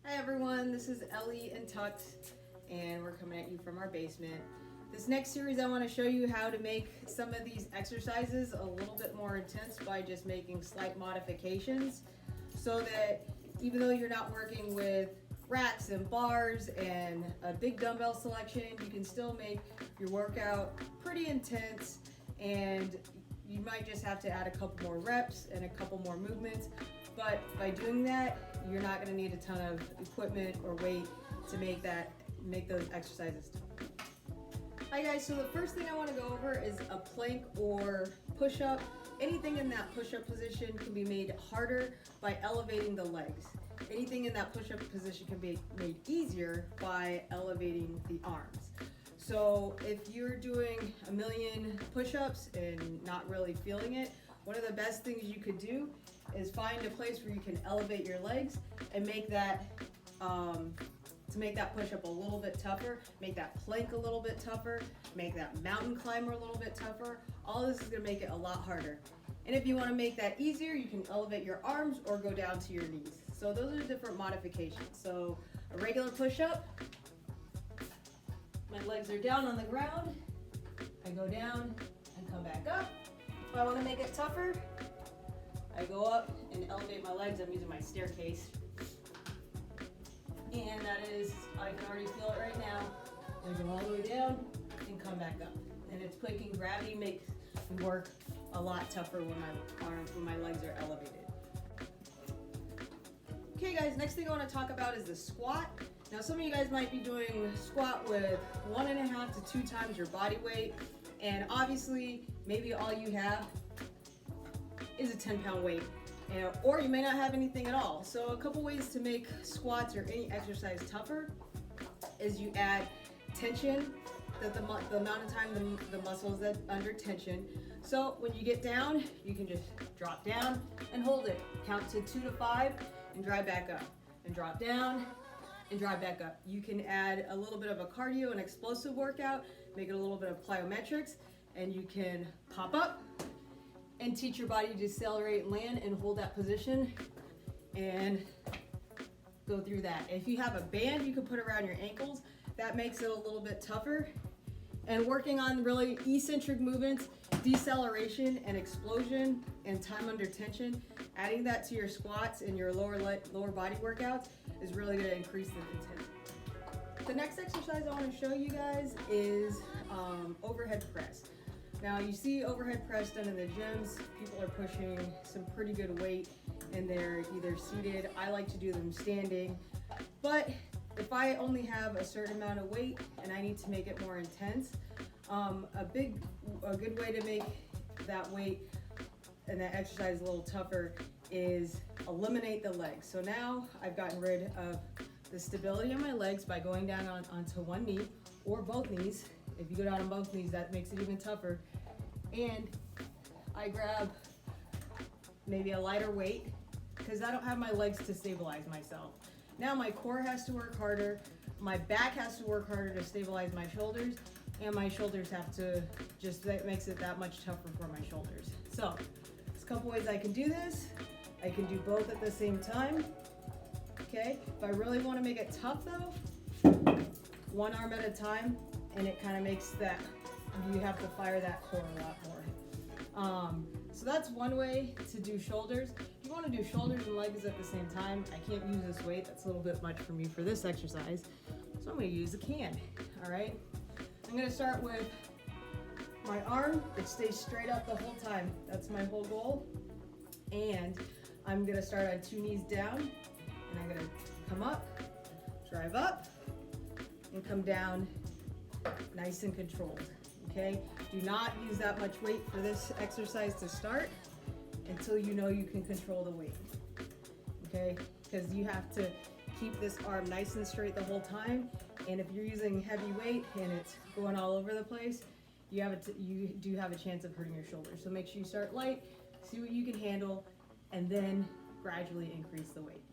Hi everyone, this is Ellie and Tux, and we're coming at you from our basement. This next series I want to show you how to make some of these exercises a little bit more intense by just making slight modifications, so that even though you're not working with racks and bars and a big dumbbell selection, you can still make your workout pretty intense, and you might just have to add a couple more reps and a couple more movements. But by doing that, you're not going to need a ton of equipment or weight to make those exercises. Hi guys, so the first thing I want to go over is a plank or push-up. Anything in that push-up position can be made harder by elevating the legs. Anything in that push-up position can be made easier by elevating the arms. So if you're doing a million push-ups and not really feeling it, one of the best things you could do is find a place where you can elevate your legs and make that to make that push-up a little bit tougher, make that plank a little bit tougher, make that mountain climber a little bit tougher. All this is going to make it a lot harder. And if you want to make that easier, you can elevate your arms or go down to your knees. So those are different modifications. So a regular push-up, my legs are down on the ground, I go down and come back up. If I want to make it tougher, I go up and elevate my legs. I'm using my staircase. And that is, I can already feel it right now. I go all the way down and come back up. And it's quick, and gravity makes me work a lot tougher when my legs are elevated. Okay guys, next thing I want to talk about is the squat. Now some of you guys might be doing squat with 1.5 to 2 times your body weight. And obviously, maybe all you have is a 10-pound weight, or you may not have anything at all. So a couple ways to make squats or any exercise tougher is you add tension, that the amount of time the muscle is under tension. So when you get down, you can just drop down and hold it. Count to 2 to 5 and drive back up, and drop down and drive back up. You can add a little bit of a cardio and explosive workout, make it a little bit of plyometrics, and you can pop up and teach your body to decelerate and land and hold that position and go through that. If you have a band you can put around your ankles, that makes it a little bit tougher. And working on really eccentric movements, deceleration and explosion and time under tension, adding that to your squats and your lower body workouts is really going to increase the intensity. The next exercise I want to show you guys is overhead press. Now you see overhead press done in the gyms. People are pushing some pretty good weight and they're either seated. I like to do them standing. But if I only have a certain amount of weight and I need to make it more intense, a good way to make that weight and that exercise a little tougher is eliminate the legs. So now I've gotten rid of the stability on my legs by going down onto one knee or both knees. If you go down on both knees, that makes it even tougher. And I grab maybe a lighter weight because I don't have my legs to stabilize myself. Now my core has to work harder, my back has to work harder to stabilize my shoulders, and my shoulders have to that makes it that much tougher for my shoulders. So there's a couple ways I can do this. I can do both at the same time. Okay, if I really want to make it tough though, one arm at a time, and it kind of makes that, you have to fire that core a lot more. So that's one way to do shoulders. If you want to do shoulders and legs at the same time, I can't use this weight. That's a little bit much for me for this exercise. So I'm going to use a can. All right. I'm going to start with my arm. It stays straight up the whole time. That's my whole goal. And I'm going to start on 2 knees down, and I'm going to come up, drive up, and come down nice and controlled. Okay, do not use that much weight for this exercise to start until you know you can control the weight. Okay, because you have to keep this arm nice and straight the whole time, and if you're using heavy weight and it's going all over the place, you do have a chance of hurting your shoulders. So make sure you start light, see what you can handle, and then gradually increase the weight.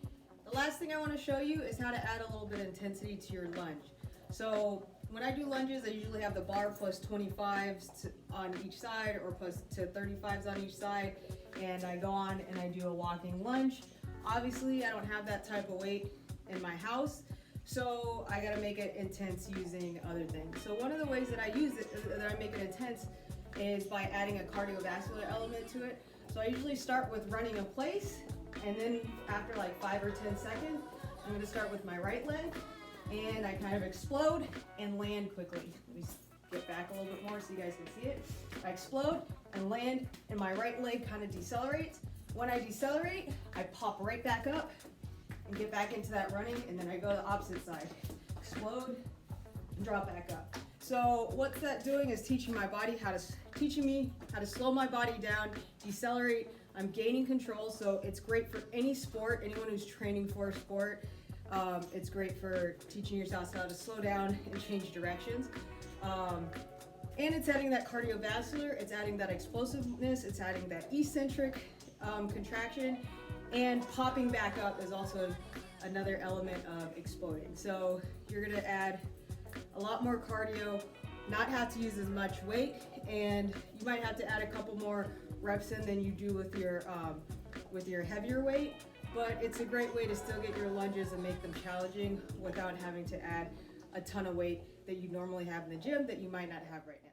The last thing I want to show you is how to add a little bit of intensity to your lunge. So when I do lunges, I usually have the bar plus 25s on each side or plus to 35s on each side, and I go on and I do a walking lunge. Obviously, I don't have that type of weight in my house. So I gotta make it intense using other things. So one of the ways that I use it, that I make it intense, is by adding a cardiovascular element to it. So I usually start with running in place, and then after like 5 or 10 seconds, I'm gonna start with my right leg, and I kind of explode and land quickly. Let me get back a little bit more so you guys can see it. I explode and land, and my right leg kind of decelerates. When I decelerate, I pop right back up and get back into that running, and then I go to the opposite side. Explode and drop back up. So what that's doing is teaching me how to slow my body down, decelerate. I'm gaining control, so it's great for any sport, anyone who's training for a sport. It's great for teaching yourself how to slow down and change directions. And it's adding that cardiovascular, it's adding that explosiveness, it's adding that eccentric contraction, and popping back up is also another element of exploding. So you're gonna add a lot more cardio, not have to use as much weight, and you might have to add a couple more reps in than you do with your heavier weight, but it's a great way to still get your lunges and make them challenging without having to add a ton of weight that you normally have in the gym that you might not have right now.